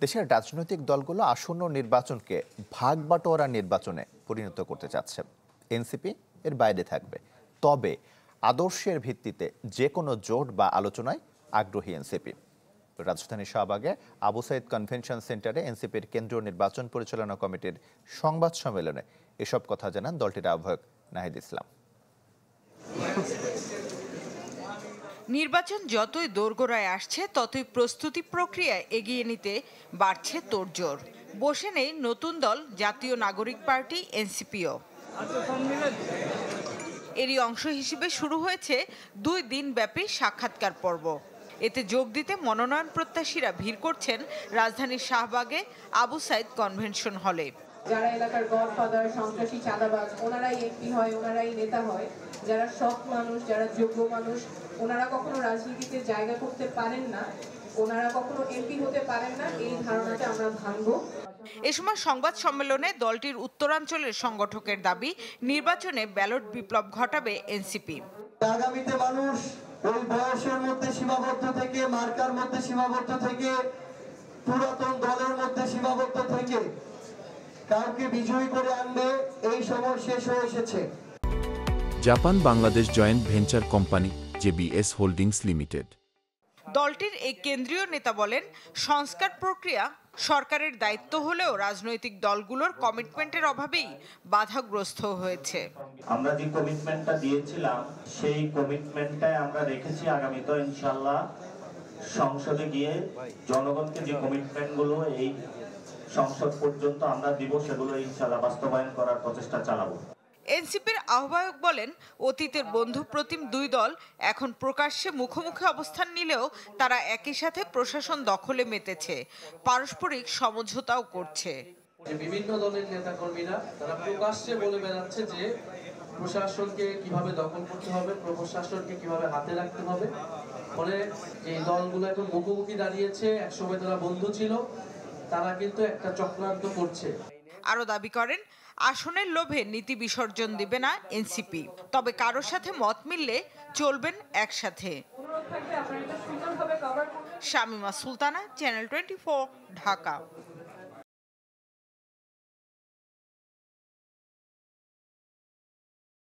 দেশের রাজনৈতিক দলগুলো আসন্ন নির্বাচনকে ভাগ বাটোয়ারা নির্বাচনে পরিণত করতে চাচ্ছে। এনসিপি এর বাইরে থাকবে, তবে আদর্শের ভিত্তিতে যে কোনো জোট বা আলোচনায় আগ্রহী এনসিপি। রাজধানী শাহবাগে আবু সাইদ কনভেনশন সেন্টারে এনসিপির কেন্দ্রীয় নির্বাচন পরিচালনা কমিটির সংবাদ সম্মেলনে এসব কথা জানান দলটির আহ্বায়ক নাহিদ ইসলাম। নির্বাচন যতই দোরগোড়ায় আসছে ততই প্রস্তুতি প্রক্রিয়া এগিয়ে নিতে বাড়ছে তোড়জোড়। বসে নেই নতুন দল জাতীয় নাগরিক পার্টি এনসিপিও। এরই অংশ হিসেবে শুরু হয়েছে 2 দিনব্যাপী সাক্ষাৎকার পর্ব। এতে যোগ দিতে মনোনয়ন প্রত্যাশীরা ভিড় করছেন রাজধানীর শাহবাগে আবু সাইদ কনভেনশন হলে। যারা এলাকার গডফাদার, সন্ত্রাসী, চাঁদাবাজ, ওনারাই এমপি হয়, ওনারাই নেতা হয়। যারা সৎ মানুষ, যারা যোগ্য মানুষ, ওনারা কখনো রাজনীতিতে জায়গা করতে পারেন না, ওনারা কখনো এমপি হতে পারেন না, এই ধারণাটা আমরা ভাঙবো। এ সময় সংবাদ সম্মেলনে দলটির উত্তরাঞ্চলের সংগঠকের দাবি, নির্বাচনে ব্যালট বিপ্লব ঘটাবে এনসিপি। আগামীতে মানুষ ওই বয়সের মধ্যে সীমাবদ্ধ থেকে, মার্কার মধ্যে সীমাবদ্ধ থেকে, পুরাতন দলের মধ্যে সীমাবদ্ধ থেকে কাউকে বিজয়ী করে আনবে, এই সময় শেষ হয়ে এসেছে। Japan Bangladesh joint venture company JBS holdings limited. দলটির এই কেন্দ্রীয় নেতা বলেন, সংস্কার প্রক্রিয়া সরকারের দায়িত্ব হলেও রাজনৈতিক দলগুলোর কমিটমেন্টের অভাবেই বাধাগ্রস্ত হয়েছে। আমরা যে কমিটমেন্টটা দিয়েছিলাম সেই কমিটমেন্টটাই আমরা রেখেছি। আগামীতে ইনশাআল্লাহ সংসদে গিয়ে জনগণকে যে কমিটমেন্টগুলো এই সংসদ পর্যন্ত আমরা দিব, সেগুলো ইনশাআল্লাহ বাস্তবায়ন করার প্রচেষ্টা চালাবো। এনসিপির আহ্বায়ক বলেন, অতীতের বন্ধুপ্রতিম 2 দল এখন প্রকাশ্যে মুখোমুখি অবস্থান নিলেও তারা একই সাথে প্রশাসন দখলে মেতেছে, পারস্পরিক সমঝোতাও করছে। বিভিন্ন দলের নেতাকর্মীরা তারা প্রকাশ্যে বলে বেড়াচ্ছে যে প্রশাসনকে কিভাবে দখল করতে হবে, প্রশাসনকে কিভাবে হাতে রাখতে হবে। ফলে এই দলগুলো এখন মুখোমুখি দাঁড়িয়েছে, একসময় তারা বন্ধু ছিল, তারা কিন্তু একটা চক্রান্ত করছে। আরো দাবি করেন, আসনের লোভে নীতি বিসর্জন দিবে না এনসিপি, তবে কারোর সাথে মত মিললে চলবেন একসাথে। শামিমা সুলতানা, চ্যানেল 24, ঢাকা।